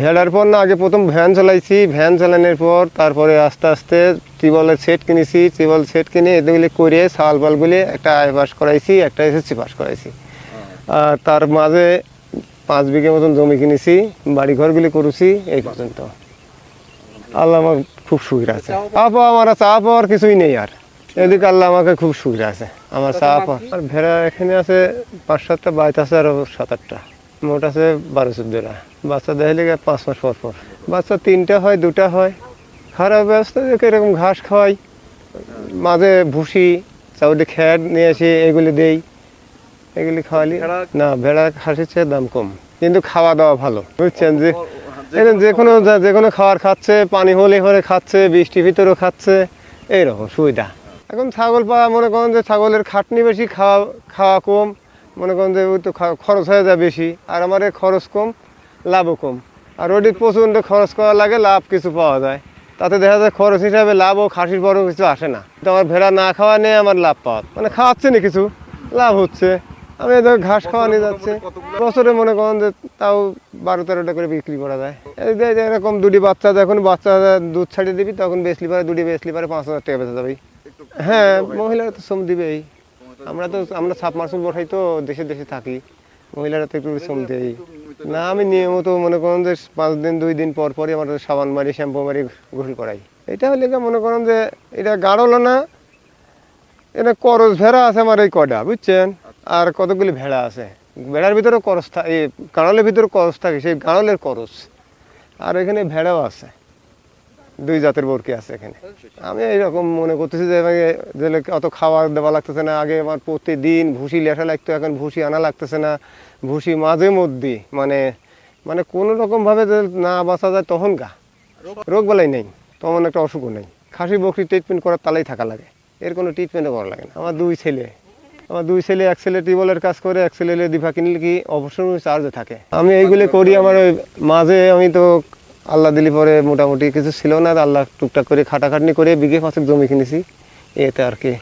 ভেড়ার পর না আগে প্রথম ভ্যান চালাইছি, ভ্যান চালানোর পর তারপরে আস্তে আস্তে টিউবওয়েলের সেট কিনেছি, টিউবওয়েল সেট কিনে এগুলি করে সাল বালগুলি একটা আই পাস করাইছি, একটা এসএসসি পাস করাইছি। আর তার মাঝে 5 বিঘা মতন জমি কিনেছি, বাড়ি ঘরগুলি করেছি। এই পর্যন্ত আল্লাহ আমার খুব সুবিধা আছে। আমার চা পাওয়ার কিছুই নেই, আর এদিকে আল্লাহ আমাকে খুব সুবিধা আছে। আমার চা পাওয়া আর ভেড়া এখানে আছে 5-7টা, বাইত আছে আরো 7-8টা, মোট আছে 12-14টা। বাচ্চা দেখলে 5 মাস পর পর বাচ্চা 3টা হয়, 2টা হয়। খারাপ ব্যবস্থা দেখে এরকম ঘাস খাওয়াই, মাঝে ভুসি চাউলে খ্যাট নিয়ে এসে এগুলি দেই, এগুলি খাওয়ালি না। ভেড়া খাসির চেয়ে দাম কম, কিন্তু খাওয়া দাওয়া ভালো, বুঝছেন। যে যে কোনো খাবার খাচ্ছে, পানি হলে হলে খাচ্ছে, বৃষ্টির ভিতরেও খাচ্ছে, এইরকম সুবিধা। এখন ছাগল পাওয়া মনে করেন যে ছাগলের খাটনি বেশি, খাওয়া কম, মনে করেন যে ওই তো খরচ হয়ে যায় বেশি। আর আমার খরচ কম, লাভও কম। আর ওটি প্রচণ্ড খরচ করা লাগে, লাভ কিছু পাওয়া যায়। তাতে দেখা যায় খরচ হিসাবে লাভও খাসির বড় কিছু আসে না। তো আমার ভেড়া না খাওয়া নিয়ে আমার লাভ পাওয়া, মানে খাওয়াচ্ছে না কিছু, লাভ হচ্ছে। আমি এদের ঘাস খাওয়া নিয়ে যাচ্ছে, বছরে মনে করেন যে তাও 12-13টা করে বিক্রি করা যায়। এই যে এরকম 2টি বাচ্চা, যখন বাচ্চা দুধ ছাড়িয়ে দিবি তখন বেচলি পারে, 2টি বেচলি পারে 5,000 টাকা বেচা যাবে। হ্যাঁ, মহিলারা তো শ্রম দিবেই। আমরা সাবমার্সিবল বসাই তো, দেশে দেশে থাকি, মহিলারা তো একটু শ্রম দেয় না। আমি নিয়মিত মনে করেন যে 5 দিন 2 দিন পর পরই আমার সাবান মারি, শ্যাম্পু মারি, গোসল করাই। এটা হলে মনে করেন যে এটা গাড়ল না, এটা করস ভেড়া আছে আমার এই কটা, বুঝছেন। আর কতগুলি ভেড়া আছে, ভেড়ার ভিতরে করস থাকে, গাড়লের ভিতরে করস থাকে, সেই গাড়লের করস। আর এখানে ভেড়াও আছে, 2 জাতের বরকি আছে এখানে। আমি এইরকম মনে করতেছি যে অত খাবার দেওয়া লাগতেছে না। আগে আমার প্রতিদিন ভুসি লেসা লাগতো, এখন ভুসি আনা লাগতেছে না। ভুসি মাঝে মধ্যে মানে কোনো রকমভাবে না বাঁচা যায় তখন রোগ বালাই নেই, তেমন একটা অসুখও নেই। খাসি বকরি ট্রিটমেন্ট করার তালেই থাকা লাগে, এর কোনো ট্রিটমেন্টও করা লাগে না। আমার 2 ছেলে, এক ছেলে টিউবওয়েলের কাজ করে, এক ছেলে দিভা কিনলে কি অবশ্যই চার্জে থাকে। আমি এইগুলি করি। আমার ওই মাঝে আমি তো আল্লাহ দিলি পরে মোটামুটি কিছু ছিল না, আল্লাহ টুকটাক করে খাটাখাটনি করে বিঘে 5 জমি কিনেছি, এতে আর কি।